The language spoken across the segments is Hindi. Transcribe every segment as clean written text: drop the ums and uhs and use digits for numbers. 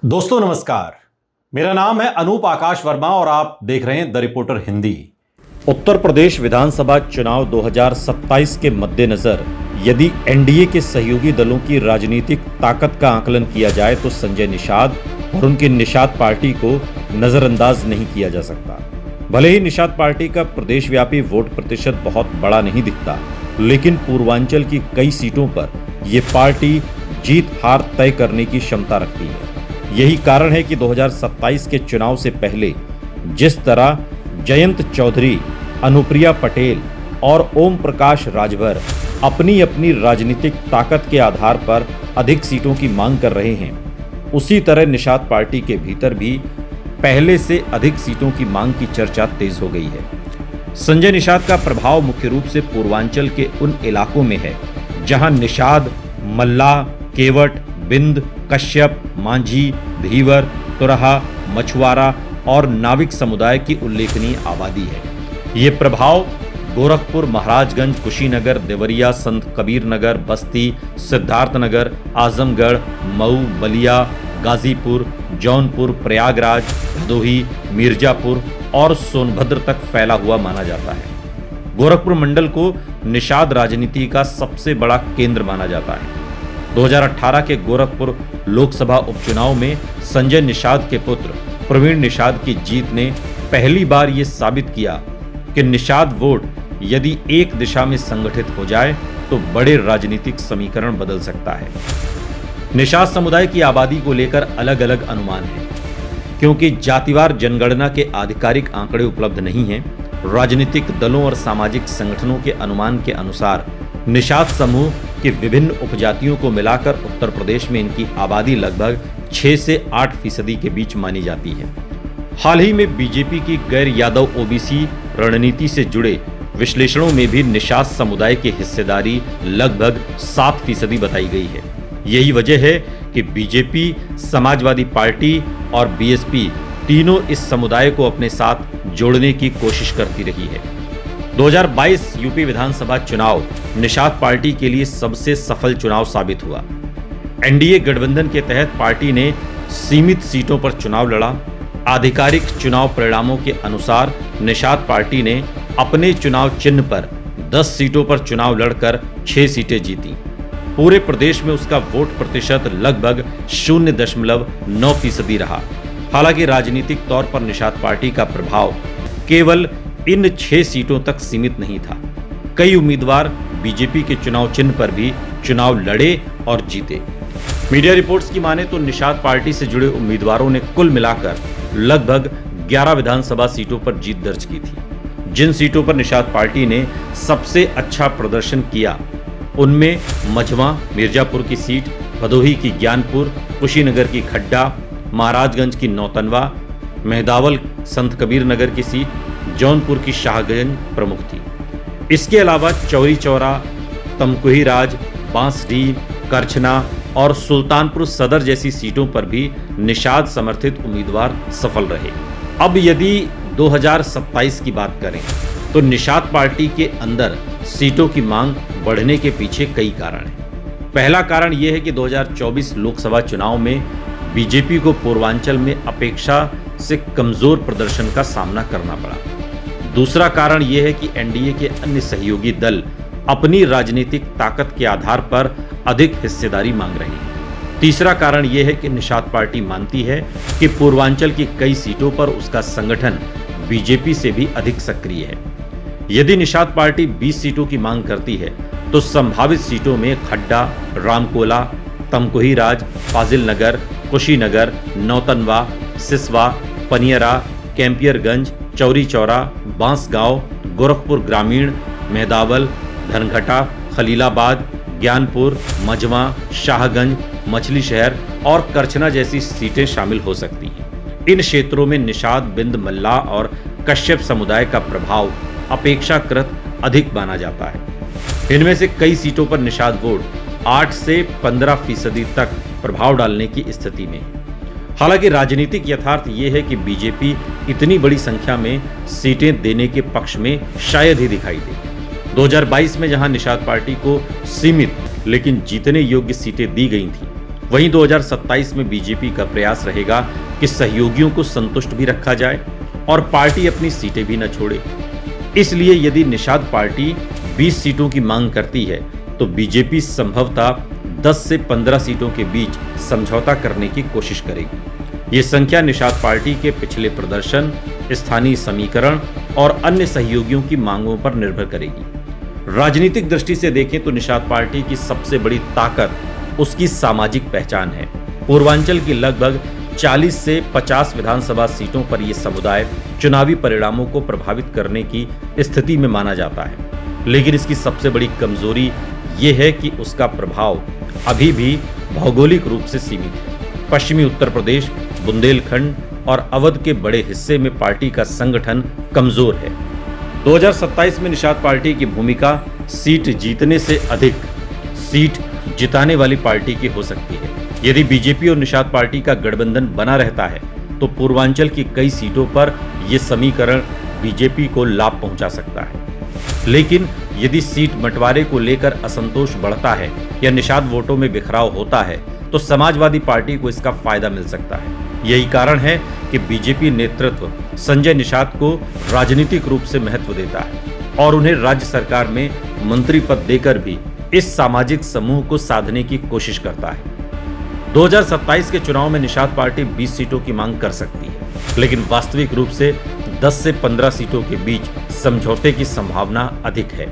दोस्तों नमस्कार, मेरा नाम है अनूप आकाश वर्मा और आप देख रहे हैं द रिपोर्टर हिंदी। उत्तर प्रदेश विधानसभा चुनाव 2027 के मद्देनजर यदि एनडीए के सहयोगी दलों की राजनीतिक ताकत का आकलन किया जाए तो संजय निषाद और उनकी निषाद पार्टी को नजरअंदाज नहीं किया जा सकता। भले ही निषाद पार्टी का प्रदेशव्यापी वोट प्रतिशत बहुत बड़ा नहीं दिखता, लेकिन पूर्वांचल की कई सीटों पर यह पार्टी जीत हार तय करने की क्षमता रखती है। यही कारण है कि 2027 के चुनाव से पहले जिस तरह जयंत चौधरी, अनुप्रिया पटेल और ओम प्रकाश राजभर अपनी अपनी राजनीतिक ताकत के आधार पर अधिक सीटों की मांग कर रहे हैं, उसी तरह निषाद पार्टी के भीतर भी पहले से अधिक सीटों की मांग की चर्चा तेज हो गई है। संजय निषाद का प्रभाव मुख्य रूप से पूर्वांचल के उन इलाकों में है जहां निषाद, मल्लाह, केवट, बिंद, कश्यप, मांझी, धीवर, तुरहा, मछुआरा और नाविक समुदाय की उल्लेखनीय आबादी है। ये प्रभाव गोरखपुर, महाराजगंज, कुशीनगर, देवरिया, संत कबीर नगर, बस्ती, सिद्धार्थनगर, आजमगढ़, मऊ, बलिया, गाजीपुर, जौनपुर, प्रयागराज, भदोही, मिर्जापुर और सोनभद्र तक फैला हुआ माना जाता है। गोरखपुर मंडल को निषाद राजनीति का सबसे बड़ा केंद्र माना जाता है। 2018 के गोरखपुर लोकसभा उपचुनाव में संजय निषाद के पुत्र प्रवीण निषाद की जीत ने पहली बार ये साबित किया कि निषाद वोट यदि एक दिशा में संगठित हो जाए तो बड़े राजनीतिक समीकरण बदल सकता है। निषाद समुदाय की आबादी को लेकर अलग अलग अनुमान हैं, क्योंकि जातिवार जनगणना के आधिकारिक आंकड़े उपलब्ध नहीं हैं। राजनीतिक दलों और सामाजिक संगठनों के अनुमान के अनुसार निषाद समूह की विभिन्न उपजातियों को मिलाकर उत्तर प्रदेश में इनकी आबादी लगभग 6 से 8% के बीच मानी जाती है। हाल ही में बीजेपी की गैर यादव ओबीसी रणनीति से जुड़े विश्लेषणों में भी निषाद समुदाय की हिस्सेदारी लगभग 7% बताई गई है। यही वजह है कि बीजेपी, समाजवादी पार्टी और बीएसपी तीनों इस समुदाय को अपने साथ जोड़ने की कोशिश करती रही है। 2022 यूपी विधानसभा चुनाव निषाद पार्टी के लिए सबसे सफल चुनाव साबित हुआ। एनडीए गठबंधन के तहत पार्टी ने सीमित सीटों पर चुनाव लड़ा। आधिकारिक चुनाव परिणामों के अनुसार निषाद पार्टी ने अपने चुनाव चिन्ह पर 10 सीटों पर चुनाव लड़कर 6 सीटें जीती। पूरे प्रदेश में उसका वोट प्रतिशत लगभग 0.9% रहा। हालांकि राजनीतिक तौर पर निषाद पार्टी का प्रभाव केवल इन 6 सीटों तक सीमित नहीं था। कई उम्मीदवार बीजेपी के चुनाव चिन्ह पर भी चुनाव लड़े और जीते। मीडिया रिपोर्ट्स की माने तो निषाद पार्टी से जुड़े उम्मीदवारों ने कुल मिलाकर लगभग 11 विधानसभा सीटों पर जीत दर्ज की थी। जिन सीटों पर निषाद पार्टी ने सबसे अच्छा प्रदर्शन किया उनमें मझवा, मिर्जापुर की सीट, भदोही की ज्ञानपुर, कुशीनगर की खड्डा, महाराजगंज की नौतनवा, मेहदावल संत कबीर नगर की सीट, जौनपुर की शाहगंज प्रमुख थी। इसके अलावा चौरी चौरा, तमकुही राज, बांसडीह, करछना और सुल्तानपुर सदर जैसी सीटों पर भी निषाद समर्थित उम्मीदवार सफल रहे। अब यदि 2027 की बात करें तो निषाद पार्टी के अंदर सीटों की मांग बढ़ने के पीछे कई कारण हैं। पहला कारण यह है कि 2024 लोकसभा चुनाव में बीजेपी को पूर्वांचल में अपेक्षा से कमजोर प्रदर्शन का सामना करना पड़ा। दूसरा कारण यह है कि एनडीए के अन्य सहयोगी दल अपनी राजनीतिक ताकत के आधार पर अधिक हिस्सेदारी मांग रही है। तीसरा कारण यह है कि निषाद पार्टी मानती है कि पूर्वांचल की कई सीटों पर उसका संगठन बीजेपी से भी अधिक सक्रिय है। यदि निषाद पार्टी 20 सीटों की मांग करती है तो संभावित सीटों में खड्डा, रामकोला, तमकुही राज, फाजिल नगर, कुशीनगर, नौतनवा, सिसवा, पनियरा, कैंपियरगंज, चौरी चौरा, बांसगांव, गोरखपुर ग्रामीण, मेहदावल, धनघटा, खलीलाबाद, ज्ञानपुर, मझवा, शाहगंज, मछली शहर और करछना जैसी सीटें शामिल हो सकती हैं। इन क्षेत्रों में निषाद, बिंद, मल्लाह और कश्यप समुदाय का प्रभाव अपेक्षाकृत अधिक माना जाता है। इनमें से कई सीटों पर निषाद वोट 8 से 15% तक प्रभाव डालने की स्थिति में है। हालांकि राजनीतिक यथार्थ ये है कि बीजेपी इतनी बड़ी संख्या में सीटें देने के पक्ष में शायद ही दिखाई दे। 2022 में जहां निषाद पार्टी को सीमित लेकिन जीतने योग्य सीटें दी गई थीं, वहीं 2027 में बीजेपी का प्रयास रहेगा कि सहयोगियों को संतुष्ट भी रखा जाए और पार्टी अपनी सीटें भी न छोड़े। इसलिए यदि निषाद पार्टी 20 सीटों की मांग करती है तो बीजेपी संभवतः 10 से 15 सीटों के बीच समझौता करने की कोशिश करेगी। ये संख्या निषाद पार्टी के पिछले प्रदर्शन, स्थानीय समीकरण और अन्य सहयोगियों की मांगों पर निर्भर करेगी। राजनीतिक दृष्टि से देखें तो निषाद पार्टी की सबसे बड़ी ताकत उसकी सामाजिक पहचान है। पूर्वांचल की लगभग 40 से 50 विधानसभा सीटों पर यह समुदाय चुनावी परिणामों को प्रभावित करने की स्थिति में माना जाता है, लेकिन इसकी सबसे बड़ी कमजोरी ये है कि उसका प्रभाव अभी भी भौगोलिक रूप से सीमित है। पश्चिमी उत्तर प्रदेश, बुंदेलखंड और अवध के बड़े हिस्से में पार्टी का संगठन कमजोर है। 2027 में निषाद पार्टी की भूमिका सीट जीतने से अधिक सीट जिताने वाली पार्टी की हो सकती है। यदि बीजेपी और निषाद पार्टी का गठबंधन बना रहता है तो पूर्वांचल की कई सीटों पर यह समीकरण बीजेपी को लाभ पहुंचा सकता है। लेकिन यदि सीट बंटवारे को लेकर असंतोष बढ़ता है या निषाद वोटों में बिखराव होता है तो समाजवादी पार्टी को इसका फायदा मिल सकता है। यही कारण है कि बीजेपी नेतृत्व संजय निषाद को राजनीतिक रूप से महत्व देता है और उन्हें राज्य सरकार में मंत्री पद देकर भी इस सामाजिक समूह को साधने की कोशिश करता है। 2027 के चुनाव में निषाद पार्टी 20 सीटों की मांग कर सकती है, लेकिन वास्तविक रूप से 10 से 15 सीटों के बीच समझौते की संभावना अधिक है।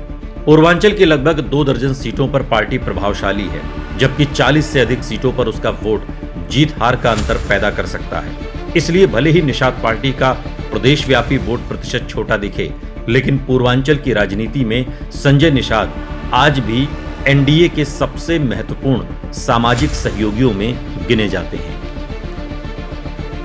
पूर्वांचल की लगभग 2 दर्जन सीटों पर पार्टी प्रभावशाली है, जबकि 40 से अधिक सीटों पर उसका वोट जीत हार का अंतर पैदा कर सकता है। इसलिए भले ही निषाद पार्टी का प्रदेशव्यापी वोट प्रतिशत छोटा दिखे, लेकिन पूर्वांचल की राजनीति में संजय निषाद आज भी एनडीए के सबसे महत्वपूर्ण सामाजिक सहयोगियों में गिने जाते हैं।